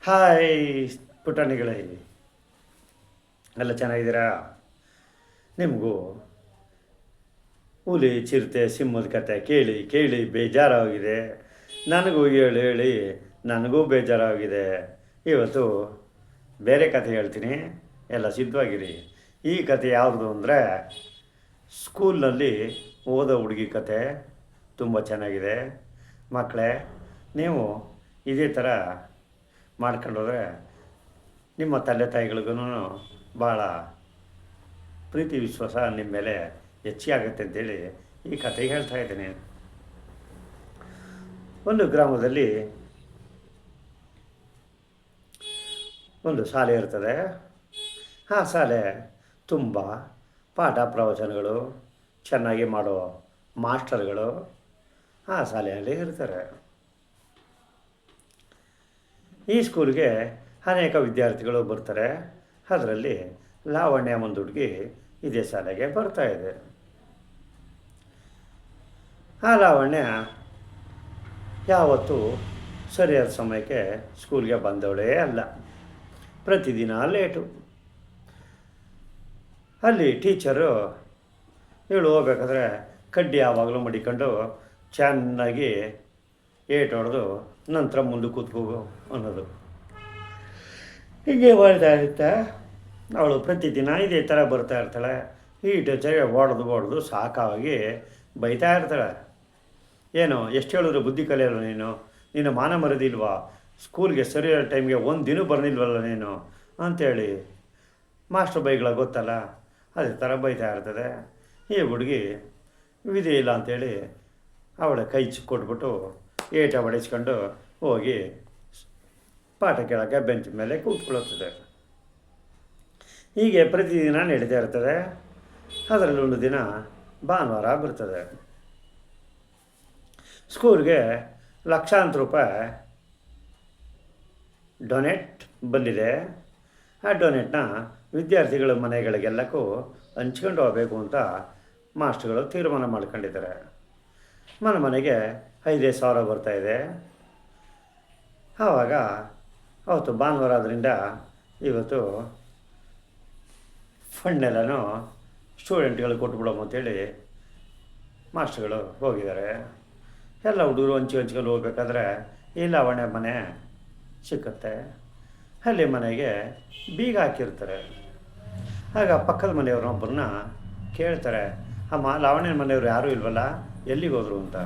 Hi ಪುಟಾಣಿಗಳೇ, ಎಲ್ಲ ಚೆನ್ನಾಗಿದ್ದೀರಾ? ನಿಮಗೂ ಹುಲಿ ಚಿರತೆ ಸಿಂಹದ ಕತೆ ಕೇಳಿ ಕೇಳಿ ಬೇಜಾರಾಗಿದೆ. ನನಗೂ ಹೇಳಿ ಹೇಳಿ ನನಗೂ ಬೇಜಾರಾಗಿದೆ. ಇವತ್ತು ಬೇರೆ ಕತೆ ಹೇಳ್ತೀನಿ, ಎಲ್ಲ ಸಿದ್ಧವಾಗಿರಿ. ಈ ಕತೆ ಯಾವುದು ಅಂದರೆ ಸ್ಕೂಲ್ನಲ್ಲಿ ಓದೋ ಹುಡುಗಿ ಕತೆ. ತುಂಬ ಚೆನ್ನಾಗಿದೆ. ಮಕ್ಕಳೇ, ನೀವು ಇದೇ ಥರ ಮಾಡ್ಕೊಂಡೋದ್ರೆ ನಿಮ್ಮ ತಂದೆ ತಾಯಿಗಳಿಗೂ ಭಾಳ ಪ್ರೀತಿ ವಿಶ್ವಾಸ ನಿಮ್ಮ ಮೇಲೆ ಹೆಚ್ಚಾಗುತ್ತೆ ಅಂತೇಳಿ ಈ ಕತೆ ಹೇಳ್ತಾ ಇದ್ದೀನಿ. ಒಂದು ಗ್ರಾಮದಲ್ಲಿ ಒಂದು ಶಾಲೆ ಇರ್ತದೆ. ಆ ಶಾಲೆ ತುಂಬ ಪಾಠ ಪ್ರವಚನಗಳು ಚೆನ್ನಾಗಿ ಮಾಡೋ ಮಾಸ್ಟರ್ಗಳು ಆ ಶಾಲೆಯಲ್ಲಿ ಇರ್ತಾರೆ. ಈ ಸ್ಕೂಲ್ಗೆ ಅನೇಕ ವಿದ್ಯಾರ್ಥಿಗಳು ಬರ್ತಾರೆ. ಅದರಲ್ಲಿ ಲಾವಣ್ಯ ಒಂದು ಹುಡುಗಿ ಇದೇ ಶಾಲೆಗೆ ಬರ್ತಾಯಿದೆ. ಆ ಲಾವಣ್ಯ ಯಾವತ್ತೂ ಸರಿಯಾದ ಸಮಯಕ್ಕೆ ಸ್ಕೂಲ್ಗೆ ಬಂದವಳೇ ಅಲ್ಲ. ಪ್ರತಿದಿನ ಲೇಟು. ಅಲ್ಲಿ ಟೀಚರು ಇವಳು ಹೋಗ್ಬೇಕಾದ್ರೆ ಕಡ್ಡಿ ಯಾವಾಗಲೂ ಮಡಿಕೊಂಡು ಚೆನ್ನಾಗಿ ಏಟು ಹೊಡೆದು ನಂತರ ಮುಂದೆ ಕೂತ್ಕೋ ಅನ್ನೋದು. ಹೀಗೆ ಮಾಡ್ತಾ ಇರುತ್ತೆ. ಅವಳು ಪ್ರತಿದಿನ ಇದೇ ಥರ ಬರ್ತಾ ಇರ್ತಾಳೆ. ಈ ಟೀಚರ್ಗೆ ಹೊಡೆದು ಸಾಕಾಗಿ ಬೈತಾ ಇರ್ತಾಳೆ. ಏನು ಎಷ್ಟು ಹೇಳಿದ್ರು ಬುದ್ಧಿ ಕಲಿಯಲ್ಲ ನೀನು? ನಿನ್ನ ಮಾನ ಮರದಿಲ್ವಾ? ಸ್ಕೂಲ್ಗೆ ಸರಿಯಾದ ಟೈಮ್ಗೆ ಒಂದು ದಿನ ಬರ್ನಿಲ್ವಲ್ಲ ನೀನು ಅಂಥೇಳಿ ಮಾಸ್ಟರ್ ಬೈಗಳ ಗೊತ್ತಲ್ಲ, ಅದೇ ಥರ ಬೈತಾ ಇರ್ತದೆ. ಈ ಹುಡುಗಿ ವಿಧಿ ಇಲ್ಲ ಅಂಥೇಳಿ ಅವಳ ಕೈ ಕೊಟ್ಬಿಟ್ಟು ಏಟ ಹೊಡೆಸ್ಕೊಂಡು ಹೋಗಿ ಪಾಠ ಕೇಳೋಕ್ಕೆ ಬೆಂಚ್ ಮೇಲೆ ಕೂತ್ಕೊಳ್ಳುತ್ತದೆ. ಹೀಗೆ ಪ್ರತಿದಿನ ನಡೀತಾ ಇರ್ತದೆ. ಅದರಲ್ಲಿ ಒಂದು ದಿನ ಭಾನುವಾರ ಬರ್ತದೆ. ಸ್ಕೂಲ್ಗೆ ಲಕ್ಷಾಂತರ ರೂಪಾಯಿ ಡೊನೇಟ್ ಬಂದಿದೆ. ಆ ಡೊನೇಟ್ನ ವಿದ್ಯಾರ್ಥಿಗಳ ಮನೆಗಳಿಗೆಲ್ಲಕ್ಕೂ ಹಂಚ್ಕೊಂಡು ಹೋಗಬೇಕು ಅಂತ ಮಾಸ್ಟರ್ಗಳು ತೀರ್ಮಾನ ಮಾಡ್ಕೊಂಡಿದ್ದಾರೆ. ಮನೆಗೆ 5,000 ಬರ್ತಾಯಿದೆ. ಆವಾಗ ಅವತ್ತು ಭಾನುವಾರ ಆದ್ದರಿಂದ ಇವತ್ತು ಫಂಡ್ನೆಲ್ಲನೂ ಸ್ಟೂಡೆಂಟ್ಗಳು ಕೊಟ್ಬಿಡೋము ಅಂತೇಳಿ ಮಾಸ್ಟರ್ಗಳು ಹೋಗಿದ್ದಾರೆ. ಎಲ್ಲ ಹುಡುಗರು ಹಂಚ್ಕೊಂಡು ಹೋಗ್ಬೇಕಾದ್ರೆ ಈ ಲಾವಣ್ಯ ಮನೆ ಸಿಕ್ಕುತ್ತೆ. ಅಲ್ಲಿ ಮನೆಗೆ ಬೀಗ ಹಾಕಿರ್ತಾರೆ. ಆಗ ಪಕ್ಕದ ಮನೆಯವ್ರನ್ನೊಬ್ಬರನ್ನ ಕೇಳ್ತಾರೆ, ಅಮ್ಮ ಲಾವಣ್ಯನ ಮನೆಯವರು ಯಾರೂ ಇಲ್ವಲ್ಲ, ಎಲ್ಲಿಗೆ ಹೋದರು ಅಂತ.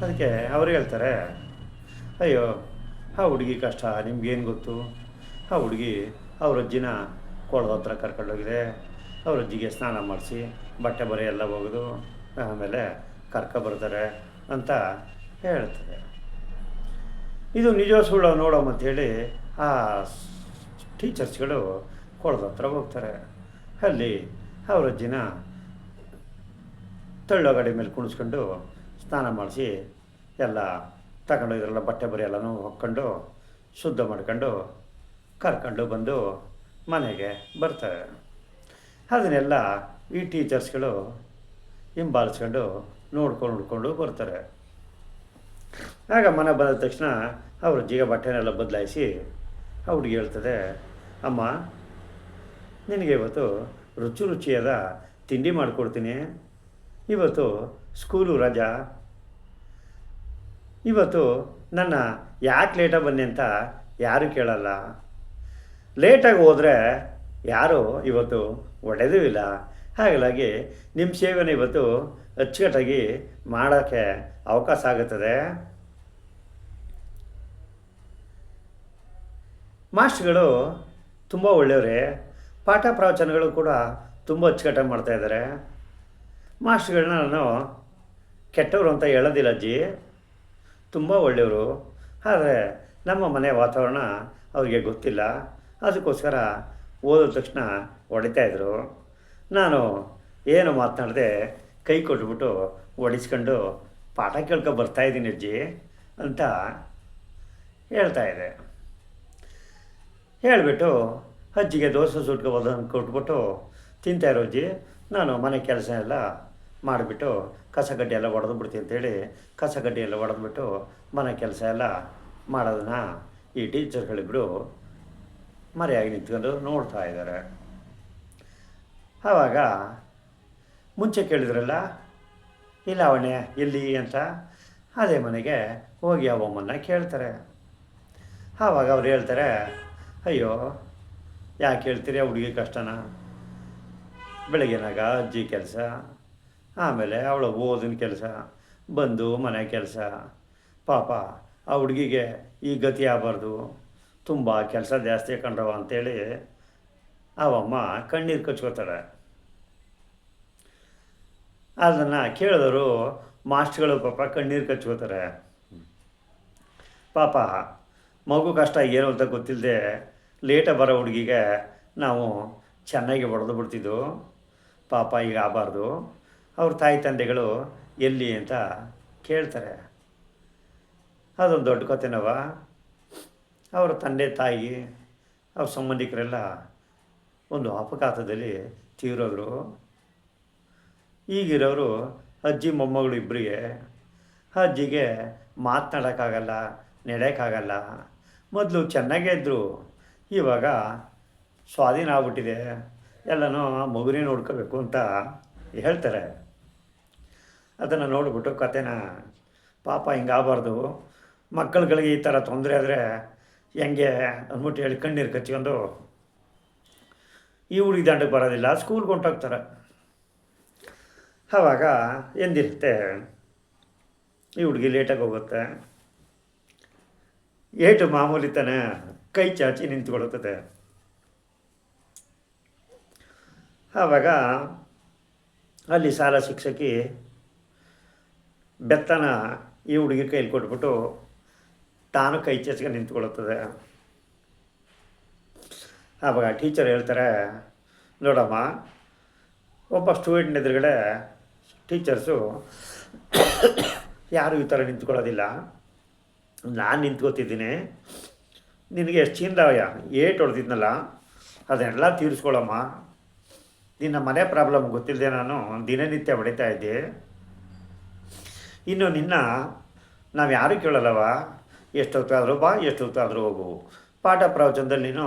ಅದಕ್ಕೆ ಅವ್ರು ಹೇಳ್ತಾರೆ, ಅಯ್ಯೋ ಆ ಹುಡುಗಿ ಕಷ್ಟ ನಿಮ್ಗೇನು ಗೊತ್ತು? ಆ ಹುಡುಗಿ ಅವ್ರ ಅಜ್ಜಿನ ಕೊಳದ ಹತ್ರ ಕರ್ಕೊಂಡೋಗಿದೆ. ಅವ್ರ ಅಜ್ಜಿಗೆ ಸ್ನಾನ ಮಾಡಿಸಿ ಬಟ್ಟೆ ಬರೆ ಎಲ್ಲ ಒಗೆದು ಆಮೇಲೆ ಬರ್ತಾರೆ ಅಂತ ಹೇಳ್ತಾರೆ. ಇದು ನಿಜ ಸುಳ್ಳು ನೋಡೋಮ ಅಂಥೇಳಿ ಆ ಟೀಚರ್ಸ್ಗಳು ಕೊಳದ ಹತ್ರ ಹೋಗ್ತಾರೆ. ಅಲ್ಲಿ ಅವ್ರ ಅಜ್ಜಿನ ತಳ್ಳೋ ಗಾಡಿ ಮೇಲೆ ಕುಣಿಸ್ಕೊಂಡು ಸ್ನಾನ ಮಾಡಿಸಿ ಎಲ್ಲ ತಗೊಂಡೋಗಿದ್ರಲ್ಲ ಬಟ್ಟೆ ಬರೆ ಎಲ್ಲನೂ ಹೊಕ್ಕೊಂಡು ಶುದ್ಧ ಮಾಡ್ಕೊಂಡು ಕರ್ಕೊಂಡು ಬಂದು ಮನೆಗೆ ಬರ್ತಾರೆ. ಅದನ್ನೆಲ್ಲ ಈ ಟೀಚರ್ಸ್ಗಳು ಹಿಂಬಾಲಿಸ್ಕೊಂಡು ನೋಡ್ಕೊಂಡು ಬರ್ತಾರೆ. ಆಗ ಮನೆ ಬಂದ ತಕ್ಷಣ ಅವ್ರ ಅಜ್ಜಿಗೆ ಬಟ್ಟೆನೆಲ್ಲ ಬದಲಾಯಿಸಿ ಆ ಹುಡುಗಿ ಹೇಳ್ತದೆ, ಅಮ್ಮ ನಿನಗೆ ಇವತ್ತು ರುಚಿಯಾದ ತಿಂಡಿ ಮಾಡಿಕೊಡ್ತೀನಿ. ಇವತ್ತು ಸ್ಕೂಲು ರಜಾ. ಇವತ್ತು ನನ್ನ ಯಾಕೆ ಲೇಟಾಗಿ ಬನ್ನಿ ಅಂತ ಯಾರೂ ಕೇಳಲ್ಲ. ಲೇಟಾಗಿ ಹೋದರೆ ಯಾರೂ ಇವತ್ತು ಒಡೆದೂ ಇಲ್ಲ. ಹಾಗಾಗಿ ನಿಮ್ಮ ಸೇವೆನ ಇವತ್ತು ಅಚ್ಚುಕಟ್ಟಾಗಿ ಮಾಡೋಕ್ಕೆ ಅವಕಾಶ ಆಗುತ್ತದೆ. ಮಾಸ್ಟರ್ಗಳು ತುಂಬ ಒಳ್ಳೆಯವರೇ. ಪಾಠ ಪ್ರವಚನಗಳು ಕೂಡ ತುಂಬ ಅಚ್ಚುಕಟ್ಟಾಗಿ ಮಾಡ್ತಾಯಿದ್ದಾರೆ. ಮಾಸ್ಟರ್ಗಳನ್ನ ನಾನು ಕೆಟ್ಟವರು ಅಂತ ಹೇಳೋದಿಲ್ಲ ಅಜ್ಜಿ, ತುಂಬ ಒಳ್ಳೆಯವರು. ಆದರೆ ನಮ್ಮ ಮನೆ ವಾತಾವರಣ ಅವ್ರಿಗೆ ಗೊತ್ತಿಲ್ಲ. ಅದಕ್ಕೋಸ್ಕರ ಓದಿದ ತಕ್ಷಣ ಹೊಡಿತಾಯಿದ್ರು. ನಾನು ಏನು ಮಾತನಾಡದೆ ಕೈ ಕೊಟ್ಬಿಟ್ಟು ಹೊಡಿಸ್ಕೊಂಡು ಪಾಠ ಬರ್ತಾಯಿದ್ದೀನಿ ಅಜ್ಜಿ ಅಂತ ಹೇಳ್ತಾಯಿದೆ. ಹೇಳಿಬಿಟ್ಟು ಅಜ್ಜಿಗೆ ದೋಸೆ ಸುಟ್ಕೊಬೋದನ್ನು ಕೊಟ್ಬಿಟ್ಟು ತಿಂತಾಯಿರೋ ಅಜ್ಜಿ, ನಾನು ಮನೆ ಕೆಲಸ ಎಲ್ಲ ಮಾಡಿಬಿಟ್ಟು ಕಸಗಡ್ಡೆ ಎಲ್ಲ ಹೊಡೆದು ಬಿಡ್ತೀನಿ ಅಂತೇಳಿ ಕಸಗಡ್ಡೆ ಎಲ್ಲ ಹೊಡೆದ್ಬಿಟ್ಟು ಮನೆ ಕೆಲಸ ಎಲ್ಲ ಮಾಡೋದನ್ನು ಈ ಟೀಚರ್ಗಳಿಬ್ಬರು ಮರೆಯಾಗಿ ನಿಂತ್ಕೊಂಡು ನೋಡ್ತಾ ಇದ್ದಾರೆ. ಆವಾಗ ಮುಂಚೆ ಕೇಳಿದ್ರಲ್ಲ, ಇಲ್ಲ ಅವನೇ ಎಲ್ಲಿ ಅಂತ, ಅದೇ ಮನೆಗೆ ಹೋಗಿ ಆ ಬೊಮ್ಮನ್ನ ಕೇಳ್ತಾರೆ. ಆವಾಗ ಅವ್ರು ಹೇಳ್ತಾರೆ, ಅಯ್ಯೋ ಯಾಕೆ ಹೇಳ್ತೀರಿ, ಆ ಹುಡುಗಿ ಕಷ್ಟನ, ಬೆಳಗ್ಗೆನಾಗ ಅಜ್ಜಿ ಕೆಲಸ, ಆಮೇಲೆ ಅವಳು ಓದಿನ ಕೆಲಸ, ಬಂದು ಮನೆ ಕೆಲಸ, ಪಾಪ ಆ ಹುಡುಗಿಗೆ ಈ ಗತಿ ಆಗಬಾರ್ದು, ತುಂಬ ಕೆಲಸ ಜಾಸ್ತಿ ಕಂಡ್ರವ ಅಂತೇಳಿ ಅವಮ್ಮ ಕಣ್ಣೀರು ಕಚ್ಕೋತಾಳೆ. ಅದನ್ನು ಕೇಳಿದವರು ಮಾಸ್ಟ್ರುಗಳು ಪಾಪ ಕಣ್ಣೀರು ಕಚ್ಕೋತಾರೆ. ಪಾಪ ಮಗು ಕಷ್ಟ ಏನು ಅಂತ ಗೊತ್ತಿಲ್ಲದೆ ಲೇಟಾಗಿ ಬರೋ ಹುಡುಗಿಗೆ ನಾವು ಚೆನ್ನಾಗಿ ಹೊಡೆದು ಬಿಡ್ತಿದ್ದು, ಪಾಪ ಈಗ ಆಗಬಾರ್ದು. ಅವ್ರ ತಾಯಿ ತಂದೆಗಳು ಎಲ್ಲಿ ಅಂತ ಕೇಳ್ತಾರೆ. ಅದೊಂದು ದೊಡ್ಡ ಕಥೆನವ. ಅವರ ತಂದೆ ತಾಯಿ ಅವ್ರ ಸಂಬಂಧಿಕರೆಲ್ಲ ಒಂದು ಅಪಘಾತದಲ್ಲಿ ತೀರೋದ್ರು. ಈಗಿರೋರು ಅಜ್ಜಿ ಮೊಮ್ಮಗಳು ಇಬ್ಬರಿಗೆ. ಅಜ್ಜಿಗೆ ಮಾತನಾಡೋಕ್ಕಾಗಲ್ಲ, ನಡೆಯೋಕ್ಕಾಗಲ್ಲ. ಮೊದಲು ಚೆನ್ನಾಗೇ ಇದ್ದರು, ಇವಾಗ ಸ್ವಾಧೀನ ಆಗ್ಬಿಟ್ಟಿದೆ, ಎಲ್ಲನೂ ಮಗುನೇ ನೋಡ್ಕೋಬೇಕು ಅಂತ ಹೇಳ್ತಾರೆ. ಅದನ್ನು ನೋಡಿಬಿಟ್ಟು ಕಥೆನ, ಪಾಪ ಹಿಂಗಾಗಬಾರ್ದು, ಮಕ್ಕಳುಗಳಿಗೆ ಈ ಥರ ತೊಂದರೆ ಆದರೆ ಹೆಂಗೆ ಅಂದ್ಬಿಟ್ಟು ಹೇಳಿ ಕಣ್ಣೀರು ಕಚ್ಕೊಂಡು ಈ ಹುಡುಗಿ ದಂಡಕ್ಕೆ ಬರೋದಿಲ್ಲ, ಸ್ಕೂಲ್ಗೆ ಹೊಂಟೋಗ್ತಾರೆ. ಆವಾಗ ಎಂದಿರುತ್ತೆ, ಈ ಹುಡುಗಿ ಲೇಟಾಗಿ ಹೋಗುತ್ತೆ, ಏಟು ಮಾಮೂಲಿ ತಾನೆ, ಕೈ ಚಾಚಿ ನಿಂತ್ಕೊಳ್ಳುತ್ತದೆ. ಆವಾಗ ಅಲ್ಲಿ ಶಾಲಾ ಶಿಕ್ಷಕಿ ಬೆತ್ತನ ಈ ಹುಡುಗಿ ಕೈಲಿ ಕೊಟ್ಬಿಟ್ಟು ತಾನು ಕೈ ಚಾಚಿಗೆ ನಿಂತ್ಕೊಳ್ಳುತ್ತದೆ. ಆವಾಗ ಟೀಚರ್ ಹೇಳ್ತಾರೆ, ನೋಡಮ್ಮ, ಒಬ್ಬ ಸ್ಟೂಡೆಂಟ್ ಎದುರುಗಡೆ ಟೀಚರ್ಸು ಯಾರು ಈ ಥರ ನಿಂತ್ಕೊಳ್ಳೋದಿಲ್ಲ, ನಾನು ನಿಂತ್ಕೋತಿದ್ದೀನಿ, ನಿನಗೆ ಎಷ್ಟು ಚಿಂದವಯ್ಯ ಏಟು ಹೊಡೆದಿದ್ನಲ್ಲ ಅದನ್ನೆಲ್ಲ ತೀರಿಸ್ಕೊಳ್ಳಮ್ಮ, ನಿನ್ನ ಮನೆ ಪ್ರಾಬ್ಲಮ್ ಗೊತ್ತಿಲ್ಲದೆ ನಾನು ದಿನನಿತ್ಯ ಹೊಡಿತಾ ಇದ್ದೆ, ಇನ್ನು ನಿನ್ನ ನಾವು ಯಾರೂ ಕೇಳಲ್ಲವ, ಎಷ್ಟೊತ್ತಾದರೂ ಬಾ, ಎಷ್ಟೊತ್ತಾದರೂ ಹೋಗು, ಪಾಠ ಪ್ರವಚನದಲ್ಲಿ ನೀನು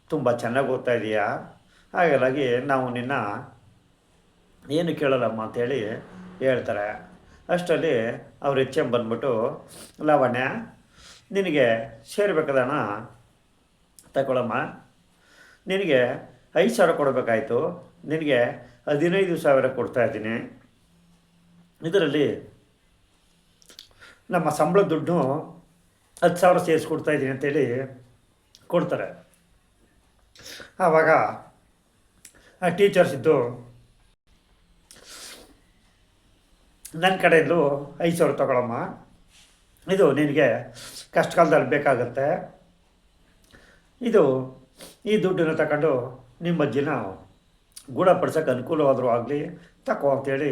ತುಂಬ ಚೆನ್ನಾಗಿ ಓದ್ತಾ ಇದೀಯಾ, ಹಾಗಾಗಿ ನಾವು ನಿನ್ನ ಏನು ಕೇಳಲ್ಲಮ್ಮ ಅಂಥೇಳಿ ಹೇಳ್ತಾರೆ. ಅಷ್ಟರಲ್ಲಿ ಅವ್ರು ಎಚ್.ಎಂ ಬಂದ್ಬಿಟ್ಟು, ಲಾವಣ್ಯ ನಿನಗೆ ಸೇರಬೇಕಾದಣ ತಗೊಳಮ್ಮ, ನಿನಗೆ 5,000 ಕೊಡಬೇಕಾಯ್ತು, ನಿನಗೆ 15,000 ಕೊಡ್ತಾಯಿದ್ದೀನಿ, ಇದರಲ್ಲಿ ನಮ್ಮ ಸಂಬಳ ದುಡ್ಡು 10,000 ಸೇರಿಸ್ಕೊಡ್ತಾಯಿದ್ದೀನಿ ಅಂತೇಳಿ ಕೊಡ್ತಾರೆ. ಆವಾಗ ಆ ಟೀಚರ್ಸ್ ಇದ್ದು ನನ್ನ ಕಡೆಯಲ್ಲೂ 5,000 ತಗೊಳಮ್ಮ, ಇದು ನಿನಗೆ ಕಷ್ಟ ಕಾಲದಲ್ಲಿ ಬೇಕಾಗತ್ತೆ, ಈ ದುಡ್ಡನ್ನು ತಗೊಂಡು ನಿಮ್ಮ ಅಜ್ಜಿನ ಗುಣಪಡಿಸೋಕೆ ಅನುಕೂಲವಾದರೂ ಆಗಲಿ ತಗೋ ಅಂತೇಳಿ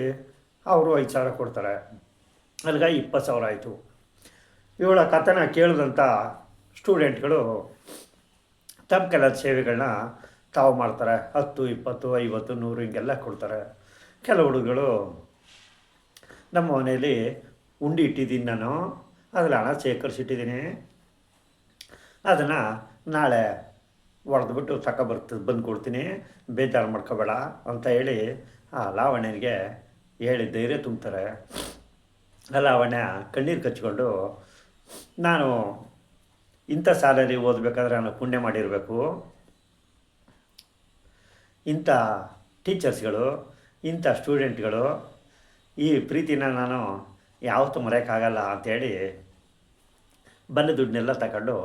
ಅವರು 5,000 ಕೊಡ್ತಾರೆ. ಅಲ್ಲಿಗೆ 20,000 ಆಯಿತು. ಇವಳ ಕಥೆನ ಕೇಳಿದಂಥ ಸ್ಟೂಡೆಂಟ್ಗಳು ತಮ್ಮ ಕೆಲದ ಸೇವೆಗಳನ್ನ ತಾವು ಮಾಡ್ತಾರೆ. 10, 20, 50, 100 ಹಿಂಗೆಲ್ಲ ಕೊಡ್ತಾರೆ. ಕೆಲವು ಹುಡುಗರು, ನಮ್ಮ ಮನೆಯಲ್ಲಿ ಉಂಡಿ ಇಟ್ಟಿದ್ದೀನಿ, ನಾನು ಅದರಲ್ಲಿ ಹಣ ಶೇಖರಿಸಿಟ್ಟಿದ್ದೀನಿ, ಅದನ್ನು ನಾಳೆ ಹೊಡೆದ್ಬಿಟ್ಟು ಬಂದು ಕೊಡ್ತೀನಿ, ಬೇಜಾರು ಮಾಡ್ಕೋಬೇಡ ಅಂತ ಹೇಳಿ ಆ ಲಾವಣ್ಯನಿಗೆ ಹೇಳಿ ಧೈರ್ಯ ತುಂಬ್ತಾರೆ. ಆ ಲಾವಣ್ಯ ಕಣ್ಣೀರು ಕಚ್ಕೊಂಡು, ನಾನು ಇಂಥ ಶಾಲೆಯಲ್ಲಿ ಓದಬೇಕಾದ್ರೆ ನಾನು ಪುಣ್ಯ ಮಾಡಿರಬೇಕು, ಇಂಥ ಟೀಚರ್ಸ್ಗಳು, ಇಂಥ ಸ್ಟೂಡೆಂಟ್ಗಳು, ಈ ಪ್ರೀತಿನ ನಾನು ಯಾವತ್ತೂ ಮರೆಯೋಕ್ಕಾಗಲ್ಲ ಅಂಥೇಳಿ ಬಂದ ದುಡ್ಡನ್ನೆಲ್ಲ ತಗೊಂಡು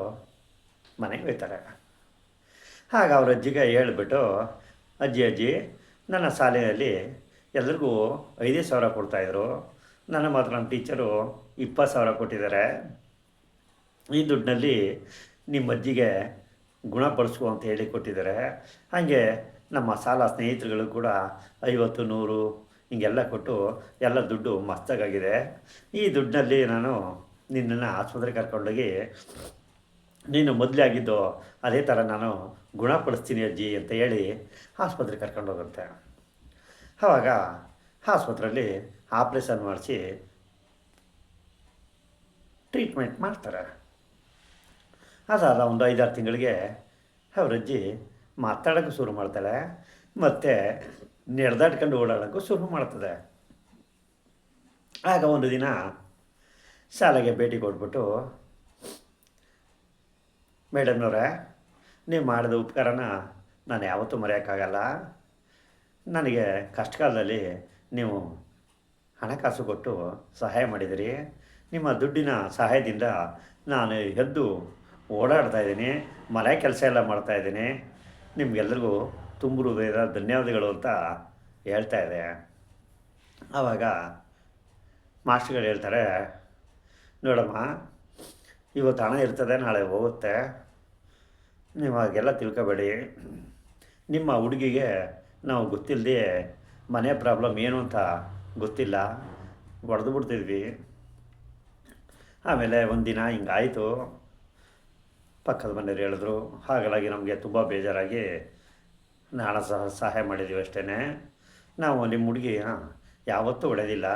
ಮನೆಗೆ ಹೋಗ್ತಾರೆ. ಆಗ ಅವ್ರ ಅಜ್ಜಿಗೆ ಹೇಳಿಬಿಟ್ಟು, ಅಜ್ಜಿ ನನ್ನ ಶಾಲೆಯಲ್ಲಿ ಎಲ್ರಿಗೂ 5,000 ಕೊಡ್ತಾಯಿದ್ರು, ನನ್ನ ಮಾತ್ರ ನಮ್ಮ ಟೀಚರು 20,000 ಕೊಟ್ಟಿದ್ದಾರೆ, ಈ ದುಡ್ಡಿನಲ್ಲಿ ನಿಮ್ಮ ಅಜ್ಜಿಗೆ ಗುಣಪಡಿಸು ಅಂತ ಹೇಳಿ ಕೊಟ್ಟಿದ್ದಾರೆ, ಹಾಗೆ ನಮ್ಮ ಶಾಲಾ ಸ್ನೇಹಿತರುಗಳು ಕೂಡ 50, 100 ಹಿಂಗೆಲ್ಲ ಕೊಟ್ಟು ಎಲ್ಲ ದುಡ್ಡು ಮಸ್ತಾಗಿದೆ, ಈ ದುಡ್ಡಿನಲ್ಲಿ ನಾನು ನಿನ್ನನ್ನು ಆಸ್ಪತ್ರೆಗೆ ಕರ್ಕೊಂಡೋಗಿ ನೀನು ಮೊದಲೇ ಆಗಿದ್ದು ಅದೇ ಥರ ನಾನು ಗುಣಪಡಿಸ್ತೀನಿ ಅಜ್ಜಿ ಅಂತ ಹೇಳಿ ಆಸ್ಪತ್ರೆಗೆ ಕರ್ಕೊಂಡೋಗುತ್ತೆ. ಆವಾಗ ಆಸ್ಪತ್ರೆಯಲ್ಲಿ ಆಪ್ರೇಷನ್ ಮಾಡಿಸಿ ಟ್ರೀಟ್ಮೆಂಟ್ ಮಾಡ್ತಾರೆ. ಅದಾದ ಒಂದು 5-6 ತಿಂಗಳಿಗೆ ಅವ್ರ ಅಜ್ಜಿ ಮಾತಾಡೋಕ್ಕೂ ಶುರು ಮಾಡ್ತಾಳೆ, ಮತ್ತು ನಡೆದಾಡ್ಕೊಂಡು ಓಡಾಡೋಕ್ಕೂ ಶುರು ಮಾಡ್ತದೆ. ಆಗ ಒಂದು ದಿನ ಶಾಲೆಗೆ ಭೇಟಿ ಕೊಟ್ಬಿಟ್ಟು, ಮೇಡಮ್ನವರೇ, ನೀವು ಮಾಡಿದ ಉಪಕಾರನ ನಾನು ಯಾವತ್ತೂ ಮರೆಯೋಕ್ಕಾಗಲ್ಲ. ನನಗೆ ಕಷ್ಟ ಕಾಲದಲ್ಲಿ ನೀವು ಹಣಕಾಸು ಕೊಟ್ಟು ಸಹಾಯ ಮಾಡಿದಿರಿ. ನಿಮ್ಮ ದುಡ್ಡಿನ ಸಹಾಯದಿಂದ ನಾನು ಎದ್ದು ಓಡಾಡ್ತಾಯಿದ್ದೀನಿ, ಮನೆ ಕೆಲಸ ಎಲ್ಲ ಮಾಡ್ತಾಯಿದ್ದೀನಿ. ನಿಮಗೆಲ್ಲರಿಗೂ ತುಂಬ ಹೃದಯದ ಧನ್ಯವಾದಗಳು ಅಂತ ಹೇಳ್ತಾಯಿದೆ. ಆವಾಗ ಮಾಸ್ಟ್ರುಗಳು ಹೇಳ್ತಾರೆ, ನೋಡಮ್ಮ, ಇವತ್ತು ಹಣ ಇರ್ತದೆ, ನಾಳೆ ಹೋಗುತ್ತೆ. ನೀವು ಹಾಗೆಲ್ಲ ತಿಳ್ಕೊಬೇಡಿ. ನಿಮ್ಮ ಹುಡುಗಿಗೆ ನಾವು ಗೊತ್ತಿಲ್ಲದೆ ಮನೆ ಪ್ರಾಬ್ಲಮ್ ಏನು ಅಂತ ಗೊತ್ತಿಲ್ಲ, ಹೊಡೆದು ಬಿಡ್ತಿದ್ವಿ. ಆಮೇಲೆ ಒಂದಿನ ಹಿಂಗಾಯಿತು, ಪಕ್ಕದ ಮನೆಯವ್ರು ಹೇಳಿದ್ರು. ಹಾಗಾಗಿ ನಮಗೆ ತುಂಬ ಬೇಜಾರಾಗಿ ಹಣ ಸಹಾಯ ಮಾಡಿದ್ದೀವಿ ಅಷ್ಟೇ. ನಾವು ನಿಮ್ಮ ಹುಡುಗಿನ ಯಾವತ್ತೂ ಹೊಡೆದಿಲ್ಲ,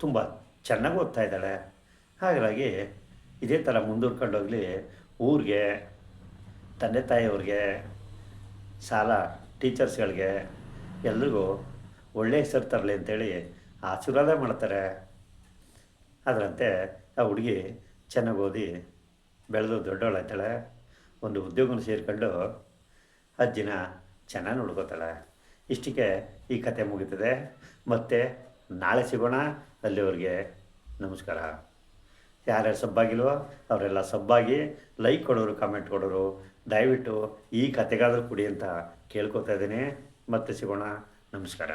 ತುಂಬ ಚೆನ್ನಾಗಿ ಓದ್ತಾ ಇದ್ದಾಳೆ. ಹಾಗಾಗಿ ಇದೇ ಥರ ಮುಂದುವರ್ಕೊಂಡೋಗಲಿ. ಊರಿಗೆ, ತಂದೆ ತಾಯಿಯವ್ರಿಗೆ, ಶಾಲಾ ಟೀಚರ್ಸ್ಗಳಿಗೆ ಎಲ್ರಿಗೂ ಒಳ್ಳೆಯ ಹೆಸರು ತರಲಿ ಅಂತೇಳಿ ಆಶೀರ್ವಾದ ಮಾಡ್ತಾರೆ. ಅದರಂತೆ ಆ ಹುಡುಗಿ ಚೆನ್ನಾಗಿ ಓದಿ ಬೆಳೆದು ದೊಡ್ಡವಳಾಯ್ತಾಳೆ. ಒಂದು ಉದ್ಯೋಗನ ಸೇರಿಕೊಂಡು ಅಜ್ಜಿನ ಚೆನ್ನಾಗಿ ನೋಡ್ಕೋತಾಳೆ. ಇಷ್ಟಕ್ಕೆ ಈ ಕತೆ ಮುಗೀತದೆ. ಮತ್ತು ನಾಳೆ ಸಿಗೋಣ. ಅಲ್ಲಿವರೆಗೆ ನಮಸ್ಕಾರ. ಯಾರ್ಯಾರು ಸಬ್ಬಾಗಿಲ್ವೋ ಅವರೆಲ್ಲ ಸಬ್ಬಾಗಿ, ಲೈಕ್ ಕೊಡೋರು, ಕಾಮೆಂಟ್ ಕೊಡೋರು ದಯವಿಟ್ಟು ಈ ಕತೆಗಾದರೂ ಕೊಡಿ ಅಂತ ಕೇಳ್ಕೊತಾ ಇದ್ದೀನಿ. ಮತ್ತೆ ಸಿಗೋಣ. ನಮಸ್ಕಾರ.